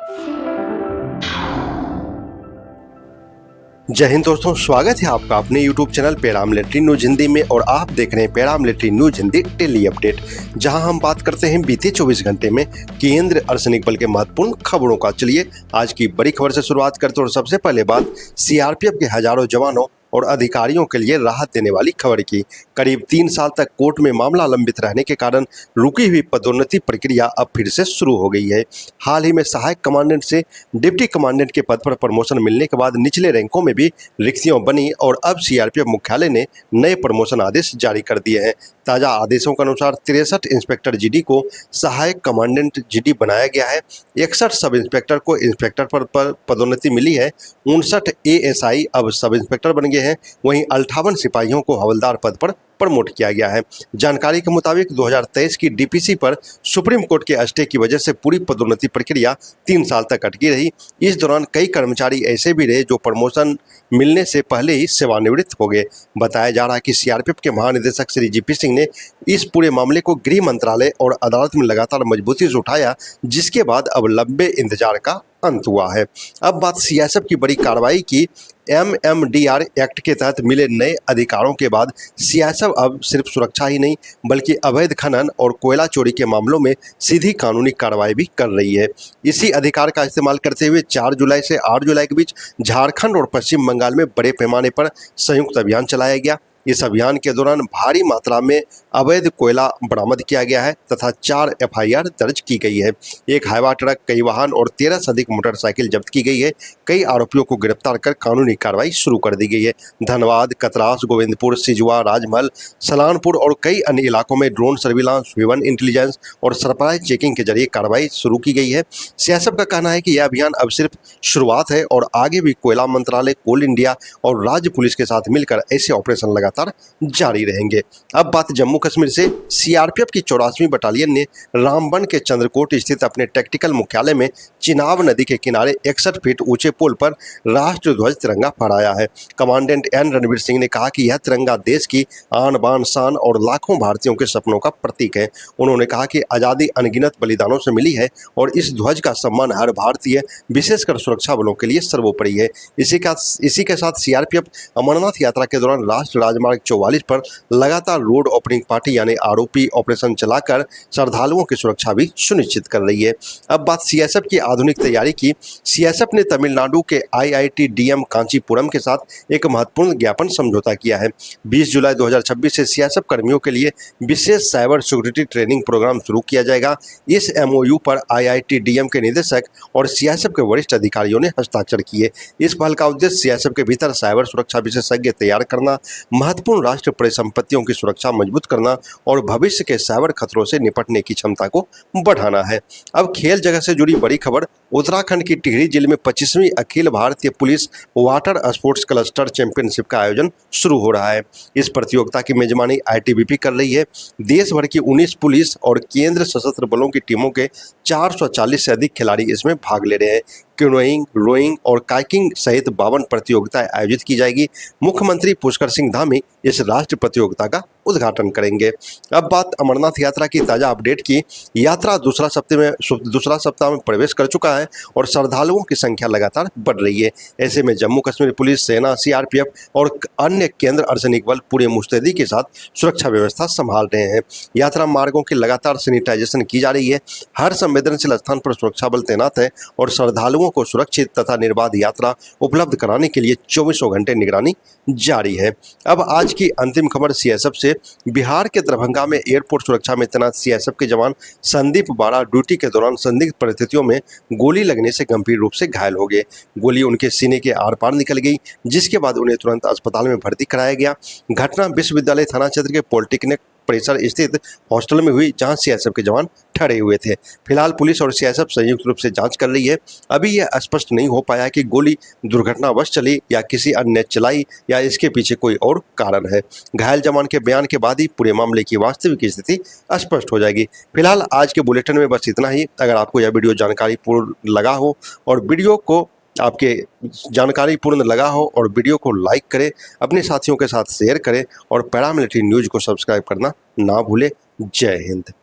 जय हिंद दोस्तों, स्वागत है आपका अपने YouTube channel paramilitary news Hindi में। और आप देख रहे हैं paramilitary news Hindi daily update, जहां हम बात करते हैं बीते 24 घंटे में केंद्रीय अर्धसैनिक बल के महत्वपूर्ण खबरों का। चलिए आज की बड़ी खबर से शुरुआत करते हैं। और सबसे पहले बात सीआरपीएफ के हजारों जवानों और अधिकारियों के लिए राहत देने वाली खबर की। करीब 3 साल तक कोर्ट में मामला लंबित रहने के कारण रुकी हुई पदोन्नति प्रक्रिया अब फिर से शुरू हो गई है। हाल ही में सहायक कमांडेंट से डिप्टी कमांडेंट के पद पर प्रमोशन मिलने के बाद निचले रैंकों में भी रिक्तियां बनी और अब सीआरपीएफ मुख्यालय ने नए प्रमोशन आदेश जारी कर दिए हैं। ताजा आदेशों के अनुसार 63 इंस्पेक्टर जीडी को सहायक कमांडेंट जीडी बनाया गया है। 61 सब इंस्पेक्टर को इंस्पेक्टर पर पदोन्नति मिली है। 59 एएसआई अब सब इंस्पेक्टर बन गए हैं। वहीं 58 सिपाहियों को हवलदार पद पर प्रमोट किया गया है। जानकारी के मुताबिक 2023 की डीपीसी पर सुप्रीम कोर्ट के स्टे की वजह से पूरी पदोन्नति प्रक्रिया 3 साल तक अटकी रही। इस दौरान कई कर्मचारी ऐसे भी रहे जो प्रमोशन मिलने से पहले ही सेवानिवृत्त हो गए। बताया जा रहा है कि सीआरपीएफ के महानिदेशक श्री जीपी सिंह ने इस पूरे मामले को गृह मंत्रालय और अदालत में लगातार मजबूती से उठाया, जिसके बाद अब लंबे इंतजार का अंत हुआ है। अब बात सीएसएफ की बड़ी कार्रवाई की। एमएमडीआर एक्ट के तहत मिले नए अधिकारों के बाद सीएसएफ अब सिर्फ सुरक्षा ही नहीं बल्कि अवैध खनन और कोयला चोरी के मामलों में सीधी कानूनी कार्रवाई भी कर रही है। इसी अधिकार का इस्तेमाल करते हुए 4 जुलाई से 8 जुलाई के बीच झारखंड और पश्चिम बंगाल में बड़े पैमाने पर संयुक्त अभियान चलाया गया। इस अभियान के दौरान भारी मात्रा में अवैध कोयला बरामद किया गया है तथा 4 एफआईआर दर्ज की गई है। एक हाईवा ट्रक, कई वाहन और 13 से अधिक मोटरसाइकिल जब्त की गई है। कई आरोपियों को गिरफ्तार कर कानूनी कार्रवाई शुरू कर दी गई है। धनबाद, कतरास, गोविंदपुर, सिजुआ, राजमहल, सलानपुर और कई अन्य इलाकों में ड्रोन सर्विलांस, ह्यूमन इंटेलिजेंस और सरप्राइज चेकिंग के जरिए कार्रवाई शुरू की गई है। सीएसएफ का कहना है कि यह अभियान अब सिर्फ शुरुआत है और आगे भी कोयला मंत्रालय, कोल इंडिया और राज्य पुलिस के साथ मिलकर ऐसे ऑपरेशन लगातार जारी रहेंगे। अब बात जम्मू कश्मीर से। सीआरपीएफ की 84वीं बटालियन ने रामबन के चंद्रकोट स्थित अपने टैक्टिकल मुख्यालय में चिनाब नदी के किनारे 61 फीट ऊंचे पुल पर राष्ट्र ध्वज तिरंगा फहराया है। कमांडेंट एन रणवीर सिंह ने कहा कि यह तिरंगा देश की आन बान शान और लाखों भारतीयों के सपनों का प्रतीक है। उन्होंने कहा कि आज़ादी अनगिनत बलिदानों से मिली है और इस ध्वज का सम्मान हर भारतीय, विशेषकर सुरक्षा बलों के लिए सर्वोपरि है। इसी के साथ सीआरपीएफ अमरनाथ यात्रा के दौरान राष्ट्रीय राजमार्ग 44 पर लगातार रोड ओपनिंग पार्टी यानी आरओपी ऑपरेशन चलाकर श्रद्धालुओं की सुरक्षा भी सुनिश्चित कर रही है। अब बात सीएसएफ की आधुनिक तैयारी की। सीएसएफ ने तमिलनाडु के आईआईटीडीएम कांचीपुरम के साथ एक महत्वपूर्ण ज्ञापन समझौता किया है। 20 जुलाई 2026 से सीएसएफ कर्मियों के लिए विशेष साइबर सिक्योरिटी ट्रेनिंग प्रोग्राम शुरू किया जाएगा। इस एमओयू पर आईआईटीडीएम के निदेशक और सीएसएफ के वरिष्ठ अधिकारियों ने हस्ताक्षर किए। इस पहल का उद्देश्य सीएसएफ के भीतर साइबर सुरक्षा विशेषज्ञ तैयार करना, महत्वपूर्ण राष्ट्र परिसंपत्तियों की सुरक्षा मजबूत करना और भविष्य के साइबर खतरों से निपटने की क्षमता को बढ़ाना है। अब खेल जगत से जुड़ी बड़ी खबर। उत्तराखंड की टिहरी जिले में 25वीं Akhil Bharatiya police water sports cluster championship का आयोजन शुरू हो रहा है। इस प्रतियोगिता की मेजबानी आईटीबीपी कर रही है। देश भर की 19 पुलिस और केंद्र सशस्त्र बलों की टीमों के 440 से अधिक खिलाड़ी इसमें भाग ले रहे हैं। कैनोइंग, रोइंग और काइकिंग सहित 52 प्रतियोगिताएं आयोजित की जाएगी। मुख्यमंत्री पुष्कर सिंह धामी इस राष्ट्रीय प्रतियोगिता का उद्घाटन करेंगे। अब बात अमरनाथ यात्रा की ताजा अपडेट की। यात्रा दूसरा सप्ताह में प्रवेश कर चुका है और श्रद्धालुओं की संख्या लगातार बढ़ रही है। ऐसे में जम्मू कश्मीर पुलिस, सेना, सीआरपीएफ और अन्य केंद्र अर्धसैनिक बल पूरे मुस्तैदी के साथ सुरक्षा व्यवस्था संभाल रहे हैं। यात्रा मार्गों की लगातार सैनिटाइजेशन की जा रही है। हर संवेदनशील स्थान पर सुरक्षा बल तैनात है और श्रद्धालुओं को सुरक्षित तथा निर्बाध यात्रा उपलब्ध कराने के लिए 24 घंटे निगरानी जारी है। अब आज की अंतिम खबर सीएसएफ से। बिहार के दरभंगा में एयरपोर्ट सुरक्षा में तैनात सीएसएफ के जवान संदीप बाड़ा ड्यूटी के दौरान संदिग्ध परिस्थितियों में गोली लगने से गंभीर रूप से घायल हो गए। गोली उनके सीने के आर पार निकल गई, जिसके बाद उन्हें तुरंत अस्पताल में भर्ती कराया गया। घटना विश्वविद्यालय थाना क्षेत्र के पॉलिटेक्निक परिसर स्थित हॉस्टल में हुई, जहां सीएसएफ के जवान ठहरे हुए थे। फिलहाल पुलिस और सीएसएफ संयुक्त रूप से जांच कर रही है। अभी यह स्पष्ट नहीं हो पाया कि गोली दुर्घटनावश चली या किसी अन्य ने चलाई या इसके पीछे कोई और कारण है। घायल जवान के बयान के बाद ही पूरे मामले की वास्तविक स्थिति स्पष्ट हो जाएगी। फिलहाल आज के बुलेटिन में बस इतना ही। अगर आपको यह वीडियो जानकारीपूर्ण लगा हो और वीडियो को लाइक करें, अपने साथियों के साथ शेयर करें और पैरामिलिट्री न्यूज को सब्सक्राइब करना ना भूलें। जय हिंद।